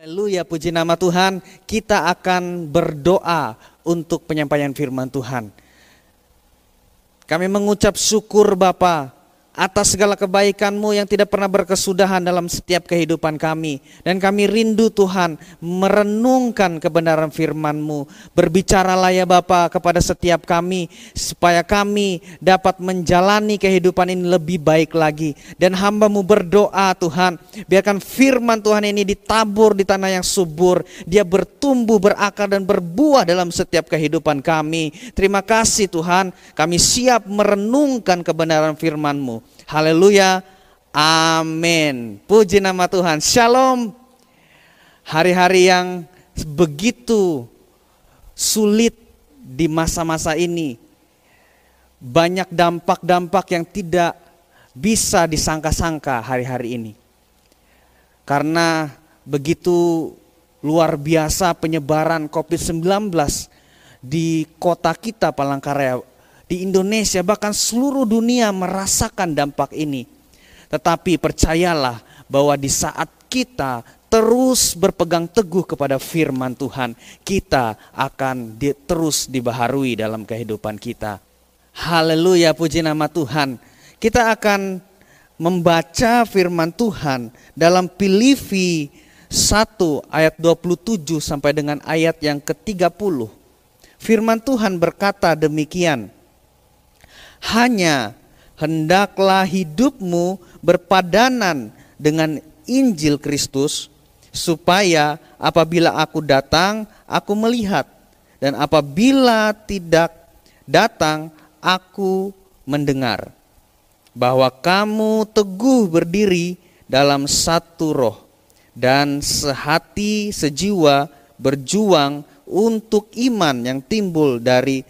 Haleluya, puji nama Tuhan. Kita akan berdoa untuk penyampaian firman Tuhan. Kami mengucap syukur Bapa atas segala kebaikan-Mu yang tidak pernah berkesudahan dalam setiap kehidupan kami. Dan kami rindu Tuhan merenungkan kebenaran firman-Mu. Berbicaralah ya Bapa kepada setiap kami supaya kami dapat menjalani kehidupan ini lebih baik lagi. Dan hamba-Mu berdoa Tuhan, biarkan firman Tuhan ini ditabur di tanah yang subur. Dia bertumbuh, berakar dan berbuah dalam setiap kehidupan kami. Terima kasih Tuhan, kami siap merenungkan kebenaran firman-Mu. Haleluya, amin. Puji nama Tuhan. Shalom. Hari-hari yang begitu sulit di masa-masa ini. Banyak dampak-dampak yang tidak bisa disangka-sangka hari-hari ini. Karena begitu luar biasa penyebaran COVID-19 di kota kita Palangkaraya, di Indonesia, bahkan seluruh dunia merasakan dampak ini. Tetapi percayalah bahwa di saat kita terus berpegang teguh kepada firman Tuhan, kita akan terus dibaharui dalam kehidupan kita. Haleluya, puji nama Tuhan. Kita akan membaca firman Tuhan dalam Filipi 1 ayat 27 sampai dengan ayat yang ke-30. Firman Tuhan berkata demikian. Hanya hendaklah hidupmu berpadanan dengan Injil Kristus, supaya apabila aku datang, aku melihat, dan apabila tidak datang, aku mendengar, bahwa kamu teguh berdiri dalam satu roh, dan sehati sejiwa berjuang untuk iman yang timbul dari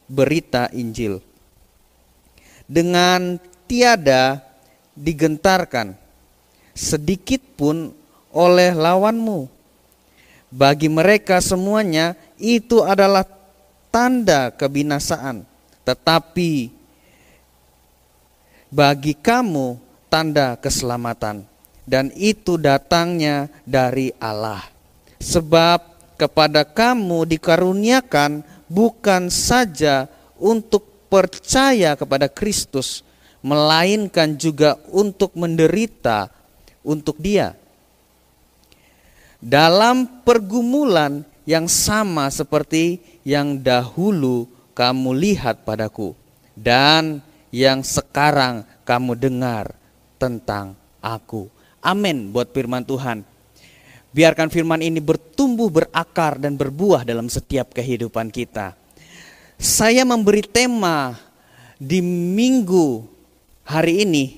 berita Injil. Dengan tiada digentarkan sedikit pun oleh lawanmu. Bagi mereka semuanya itu adalah tanda kebinasaan, tetapi bagi kamu tanda keselamatan, dan itu datangnya dari Allah. Sebab kepada kamu dikaruniakan bukan saja untuk percaya kepada Kristus, melainkan juga untuk menderita untuk Dia. Dalam pergumulan yang sama seperti yang dahulu kamu lihat padaku, dan yang sekarang kamu dengar tentang aku. Amin buat firman Tuhan. Biarkan firman ini bertumbuh, berakar dan berbuah dalam setiap kehidupan kita. Saya memberi tema di minggu hari ini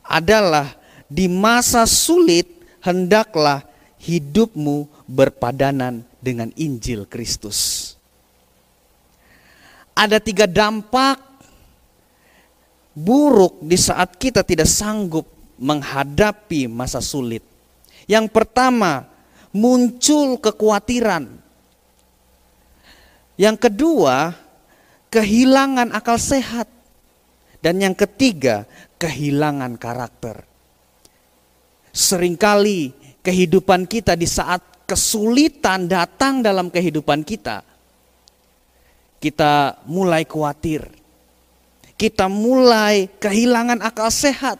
adalah di masa sulit hendaklah hidupmu berpadanan dengan Injil Kristus. Ada 3 dampak buruk di saat kita tidak sanggup menghadapi masa sulit. Yang pertama, muncul kekhawatiran. Yang kedua, kehilangan akal sehat. Dan yang ketiga, kehilangan karakter. Seringkali kehidupan kita di saat kesulitan datang dalam kehidupan kita, kita mulai khawatir. Kita mulai kehilangan akal sehat.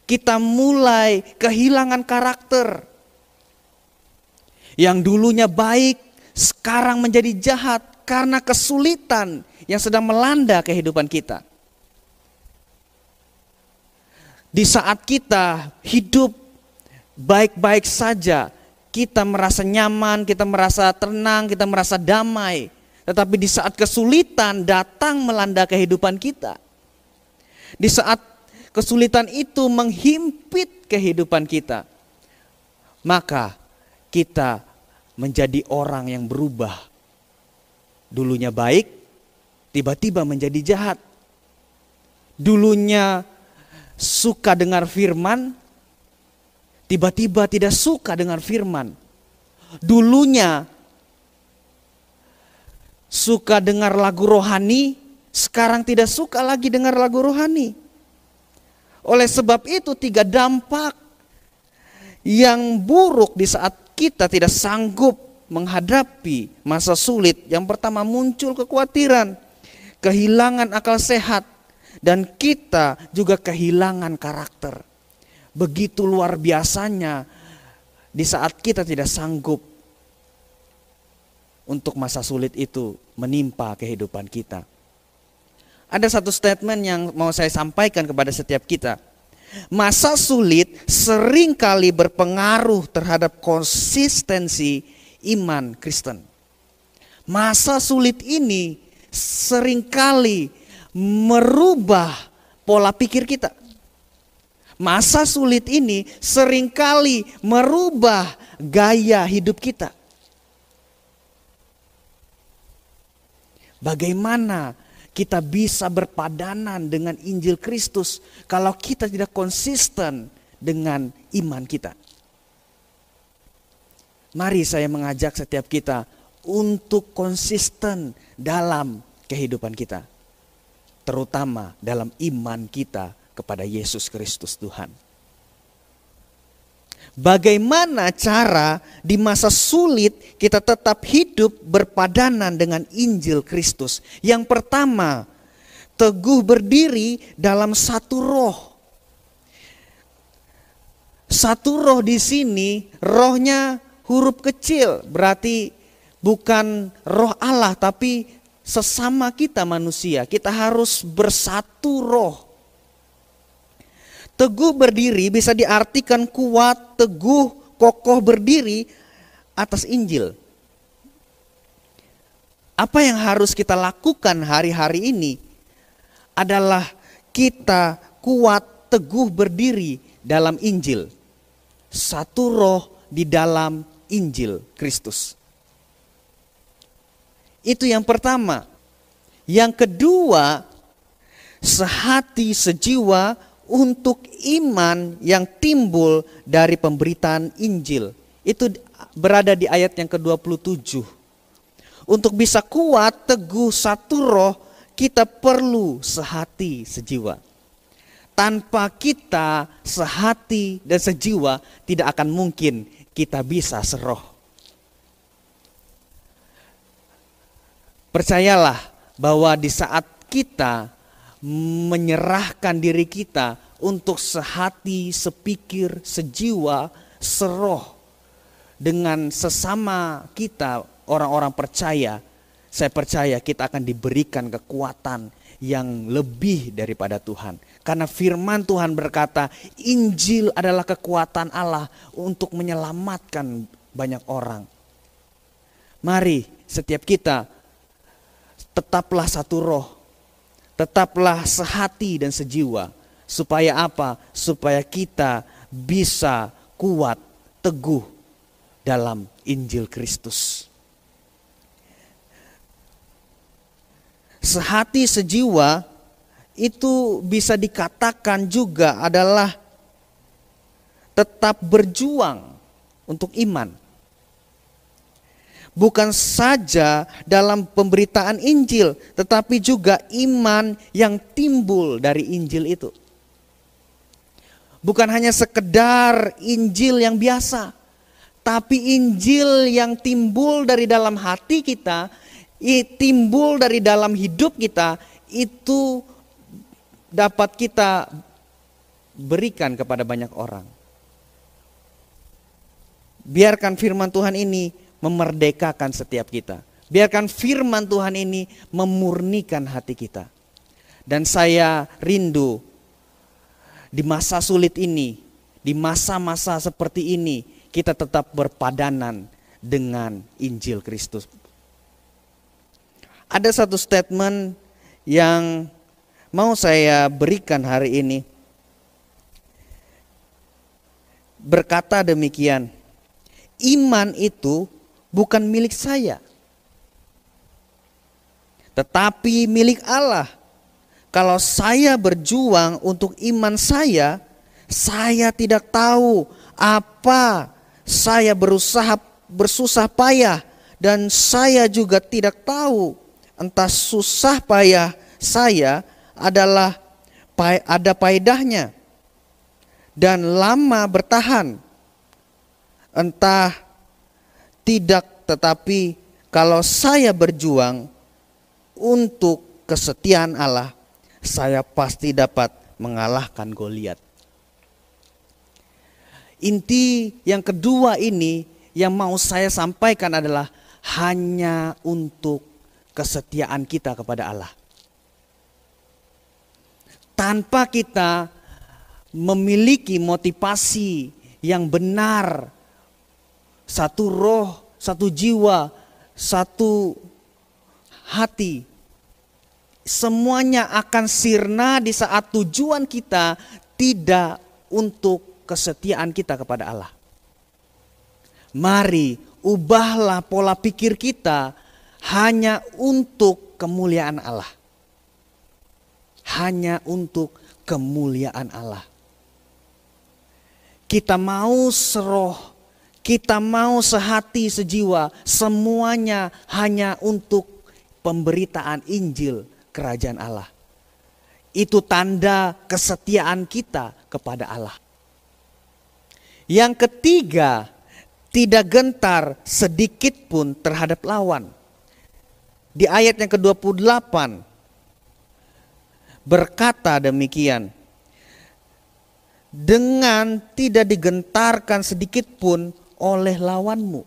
Kita mulai kehilangan karakter. Yang dulunya baik, sekarang menjadi jahat karena kesulitan yang sedang melanda kehidupan kita. Di saat kita hidup baik-baik saja, kita merasa nyaman, kita merasa tenang, kita merasa damai. Tetapi di saat kesulitan datang melanda kehidupan kita, di saat kesulitan itu menghimpit kehidupan kita, maka kita menjadi orang yang berubah. Dulunya baik, tiba-tiba menjadi jahat. Dulunya suka dengar firman, tiba-tiba tidak suka dengar firman. Dulunya suka dengar lagu rohani, sekarang tidak suka lagi dengar lagu rohani. Oleh sebab itu 3 dampak yang buruk di saat kita tidak sanggup menghadapi masa sulit, yang pertama muncul kekhawatiran, kehilangan akal sehat, dan kita juga kehilangan karakter. Begitu luar biasanya di saat kita tidak sanggup untuk masa sulit itu menimpa kehidupan kita. Ada satu statement yang mau saya sampaikan kepada setiap kita. Masa sulit seringkali berpengaruh terhadap konsistensi iman Kristen. Masa sulit ini seringkali merubah pola pikir kita. Masa sulit ini seringkali merubah gaya hidup kita. Bagaimana kita bisa berpadanan dengan Injil Kristus kalau kita tidak konsisten dengan iman kita? Mari saya mengajak setiap kita untuk konsisten dalam kehidupan kita, terutama dalam iman kita kepada Yesus Kristus Tuhan. Bagaimana cara di masa sulit kita tetap hidup berpadanan dengan Injil Kristus? Yang pertama, teguh berdiri dalam satu roh. Satu roh di sini, rohnya huruf kecil, berarti bukan roh Allah, tapi sesama kita manusia. Kita harus bersatu roh. Teguh berdiri bisa diartikan kuat, teguh, kokoh berdiri atas Injil. Apa yang harus kita lakukan hari-hari ini adalah kita kuat, teguh berdiri dalam Injil. Satu roh di dalam Injil Kristus. Itu yang pertama. Yang kedua, sehati sejiwa untuk iman yang timbul dari pemberitaan Injil. Itu berada di ayat yang ke-27. Untuk bisa kuat, teguh, satu roh, kita perlu sehati sejiwa. Tanpa kita sehati dan sejiwa, tidak akan mungkin kita bisa seroh. Percayalah bahwa di saat kita menyerahkan diri kita untuk sehati, sepikir, sejiwa, seroh dengan sesama kita orang-orang percaya, saya percaya kita akan diberikan kekuatan yang lebih daripada Tuhan. Karena firman Tuhan berkata, Injil adalah kekuatan Allah untuk menyelamatkan banyak orang. Mari setiap kita tetaplah satu roh. Tetaplah sehati dan sejiwa. Supaya apa? Supaya kita bisa kuat, teguh dalam Injil Kristus. Sehati sejiwa itu bisa dikatakan juga adalah tetap berjuang untuk iman. Bukan saja dalam pemberitaan Injil, tetapi juga iman yang timbul dari Injil itu. Bukan hanya sekedar Injil yang biasa, tapi Injil yang timbul dari dalam hati kita, timbul dari dalam hidup kita, itu dapat kita berikan kepada banyak orang. Biarkan firman Tuhan ini memerdekakan setiap kita. Biarkan firman Tuhan ini memurnikan hati kita. Dan saya rindu di masa sulit ini, di masa-masa seperti ini, kita tetap berpadanan dengan Injil Kristus. Ada satu statement yang mau saya berikan hari ini. Berkata demikian, iman itu bukan milik saya, tetapi milik Allah. Kalau saya berjuang untuk iman saya tidak tahu apa saya berusaha bersusah payah, dan saya juga tidak tahu entah susah payah saya ada faedahnya dan lama bertahan, entah Tidak, tetapi kalau saya berjuang untuk kesetiaan Allah, saya pasti dapat mengalahkan Goliat. Inti yang kedua ini yang mau saya sampaikan adalah hanya untuk kesetiaan kita kepada Allah. Tanpa kita memiliki motivasi yang benar, satu roh, satu jiwa, satu hati, semuanya akan sirna di saat tujuan kita tidak untuk kesetiaan kita kepada Allah. Mari ubahlah pola pikir kita hanya untuk kemuliaan Allah. Hanya untuk kemuliaan Allah. Kita mau seroh, kita mau sehati sejiwa, semuanya hanya untuk pemberitaan Injil Kerajaan Allah. Itu tanda kesetiaan kita kepada Allah. Yang ketiga, tidak gentar sedikit pun terhadap lawan. Di ayat yang ke-28 berkata demikian, dengan tidak digentarkan sedikit pun oleh lawanmu.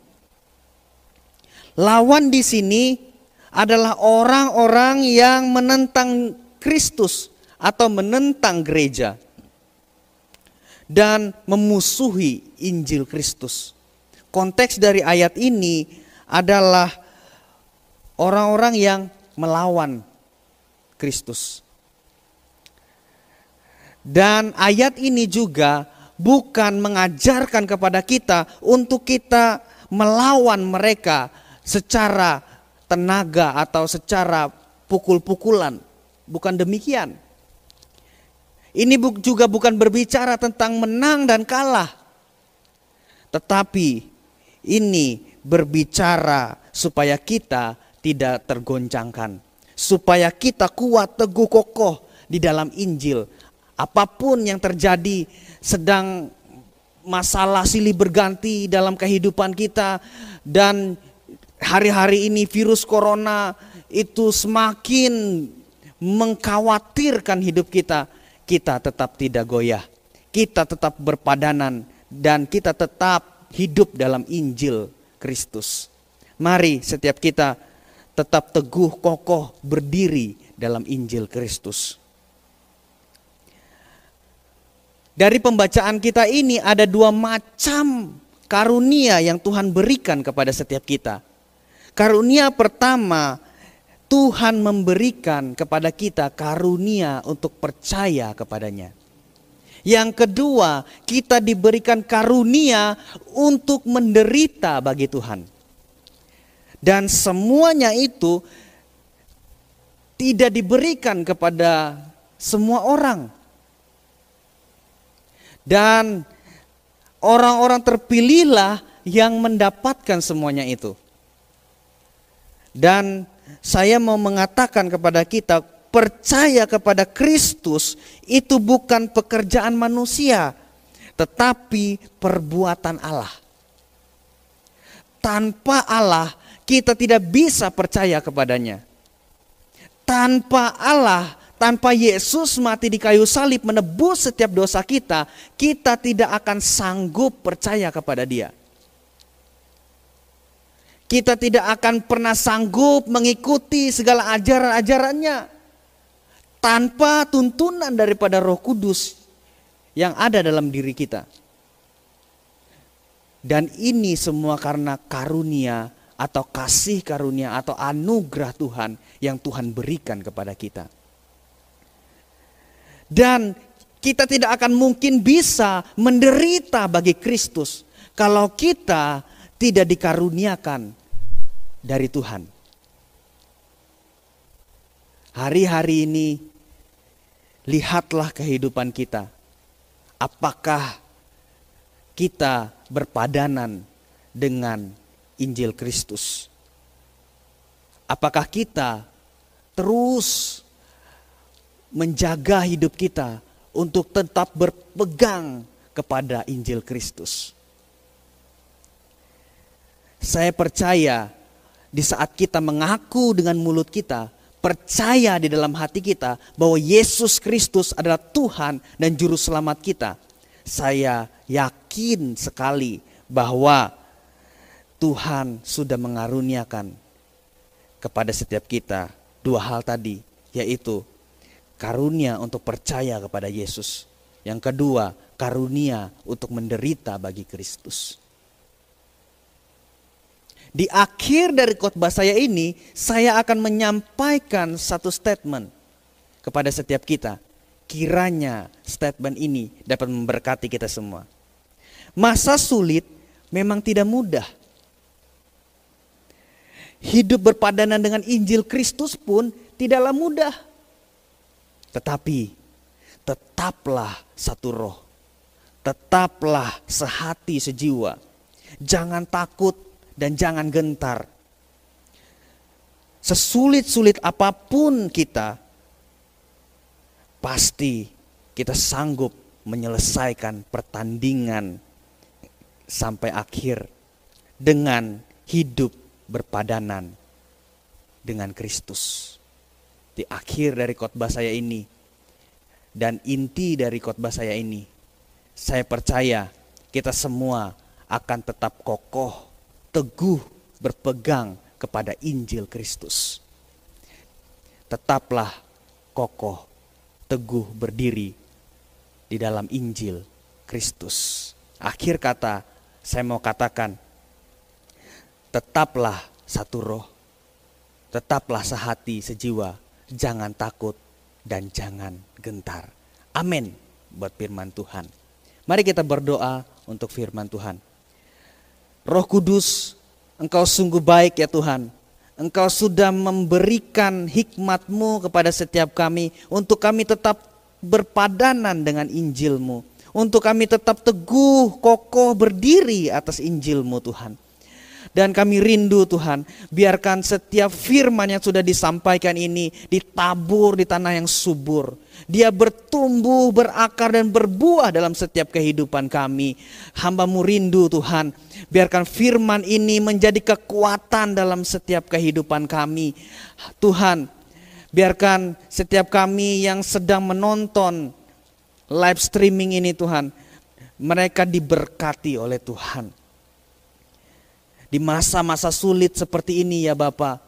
Lawan di sini adalah orang-orang yang menentang Kristus atau menentang gereja dan memusuhi Injil Kristus. Konteks dari ayat ini adalah orang-orang yang melawan Kristus. Dan ayat ini juga bukan mengajarkan kepada kita untuk kita melawan mereka secara tenaga atau secara pukul-pukulan. Bukan demikian. Ini juga bukan berbicara tentang menang dan kalah. Tetapi ini berbicara supaya kita tidak tergoncangkan. Supaya kita kuat, teguh, kokoh di dalam Injil. Apapun yang terjadi, sedang masalah silih berganti dalam kehidupan kita, dan hari-hari ini virus corona itu semakin mengkhawatirkan hidup kita, kita tetap tidak goyah, kita tetap berpadanan, dan kita tetap hidup dalam Injil Kristus. Mari setiap kita tetap teguh, kokoh, berdiri dalam Injil Kristus. Dari pembacaan kita ini ada dua macam karunia yang Tuhan berikan kepada setiap kita. Karunia pertama, Tuhan memberikan kepada kita karunia untuk percaya kepadanya. Yang kedua, kita diberikan karunia untuk menderita bagi Tuhan. Dan semuanya itu tidak diberikan kepada semua orang. Dan orang-orang terpilihlah yang mendapatkan semuanya itu. Dan saya mau mengatakan kepada kita, percaya kepada Kristus itu bukan pekerjaan manusia, tetapi perbuatan Allah. Tanpa Allah kita tidak bisa percaya kepadanya. Tanpa Allah, tanpa Yesus mati di kayu salib menebus setiap dosa kita, kita tidak akan sanggup percaya kepada Dia. Kita tidak akan pernah sanggup mengikuti segala ajaran-ajarannya tanpa tuntunan daripada Roh Kudus yang ada dalam diri kita. Dan ini semua karena karunia atau kasih karunia atau anugerah Tuhan yang Tuhan berikan kepada kita. Dan kita tidak akan mungkin bisa menderita bagi Kristus kalau kita tidak dikaruniakan dari Tuhan. Hari-hari ini lihatlah kehidupan kita. Apakah kita berpadanan dengan Injil Kristus? Apakah kita terus menjaga hidup kita untuk tetap berpegang kepada Injil Kristus? Saya percaya di saat kita mengaku dengan mulut kita, percaya di dalam hati kita bahwa Yesus Kristus adalah Tuhan dan Juru Selamat kita, saya yakin sekali bahwa Tuhan sudah mengaruniakan kepada setiap kita dua hal tadi, yaitu karunia untuk percaya kepada Yesus. Yang kedua, karunia untuk menderita bagi Kristus. Di akhir dari khotbah saya ini, saya akan menyampaikan satu statement kepada setiap kita. Kiranya statement ini dapat memberkati kita semua. Masa sulit memang tidak mudah. Hidup berpadanan dengan Injil Kristus pun tidaklah mudah. Tetapi tetaplah satu roh. Tetaplah sehati sejiwa. Jangan takut dan jangan gentar. Sesulit-sulit apapun kita, pasti kita sanggup menyelesaikan pertandingan sampai akhir dengan hidup berpadanan dengan Kristus. Di akhir dari khotbah saya ini dan inti dari khotbah saya ini, saya percaya kita semua akan tetap kokoh, teguh berpegang kepada Injil Kristus. Tetaplah kokoh, teguh berdiri di dalam Injil Kristus. Akhir kata saya mau katakan, tetaplah satu roh, tetaplah sehati sejiwa, jangan takut dan jangan gentar. Amin buat firman Tuhan. Mari kita berdoa untuk firman Tuhan. Roh Kudus, Engkau sungguh baik ya Tuhan. Engkau sudah memberikan hikmat-Mu kepada setiap kami untuk kami tetap berpadanan dengan Injil-Mu. Untuk kami tetap teguh, kokoh berdiri atas Injil-Mu Tuhan. Dan kami rindu Tuhan, biarkan setiap firman yang sudah disampaikan ini ditabur di tanah yang subur. Dia bertumbuh, berakar dan berbuah dalam setiap kehidupan kami. Hamba-Mu rindu Tuhan, biarkan firman ini menjadi kekuatan dalam setiap kehidupan kami. Tuhan, biarkan setiap kami yang sedang menonton live streaming ini Tuhan, mereka diberkati oleh Tuhan. Di masa-masa sulit seperti ini ya Bapa,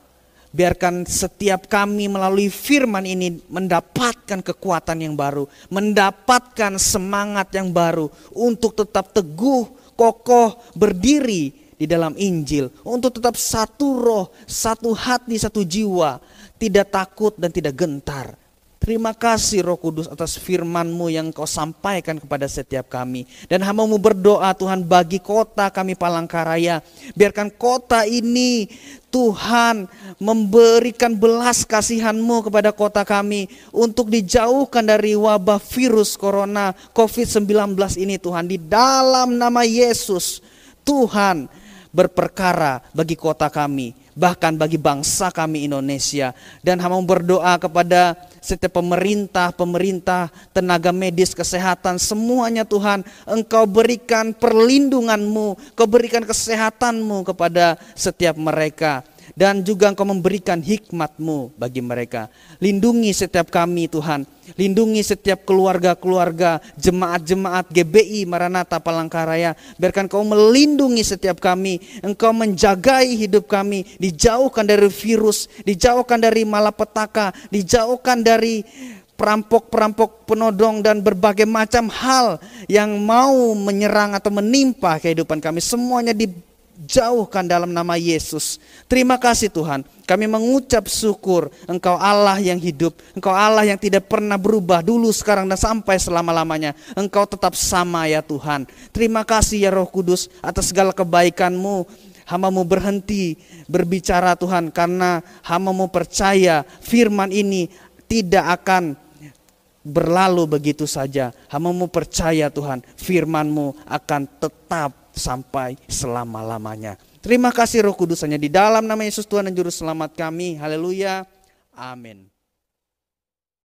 biarkan setiap kami melalui firman ini mendapatkan kekuatan yang baru, mendapatkan semangat yang baru untuk tetap teguh, kokoh, berdiri di dalam Injil, untuk tetap satu roh, satu hati, satu jiwa, tidak takut dan tidak gentar. Terima kasih Roh Kudus atas firman-Mu yang Kau sampaikan kepada setiap kami. Dan hamba-Mu berdoa Tuhan bagi kota kami Palangkaraya. Biarkan kota ini Tuhan memberikan belas kasihan-Mu kepada kota kami. Untuk dijauhkan dari wabah virus corona COVID-19 ini Tuhan. Di dalam nama Yesus Tuhan berperkara bagi kota kami. Bahkan bagi bangsa kami Indonesia. Dan hamba berdoa kepada setiap pemerintah, tenaga medis, kesehatan, semuanya Tuhan, Engkau berikan perlindungan-Mu, Kau berikan kesehatan-Mu kepada setiap mereka. Dan juga Engkau memberikan hikmat-Mu bagi mereka. Lindungi setiap kami Tuhan, lindungi setiap keluarga-keluarga, jemaat-jemaat GBI Maranatha Palangkaraya. Biarkan Kau melindungi setiap kami, Engkau menjagai hidup kami, dijauhkan dari virus, dijauhkan dari malapetaka, dijauhkan dari perampok-perampok, penodong dan berbagai macam hal yang mau menyerang atau menimpa kehidupan kami. Semuanya dijauhkan dalam nama Yesus. Terima kasih Tuhan. Kami mengucap syukur, Engkau Allah yang hidup, Engkau Allah yang tidak pernah berubah dulu, sekarang dan sampai selama-lamanya. Engkau tetap sama ya Tuhan. Terima kasih ya Roh Kudus atas segala kebaikan-Mu. Hamba-Mu berhenti berbicara Tuhan, karena hamba-Mu percaya firman ini tidak akan berlalu begitu saja. Hamba-Mu percaya Tuhan, firman-Mu akan tetap sampai selama-lamanya. Terima kasih Roh Kudus, hanya di dalam nama Yesus Tuhan dan Juru Selamat kami. Haleluya. Amin.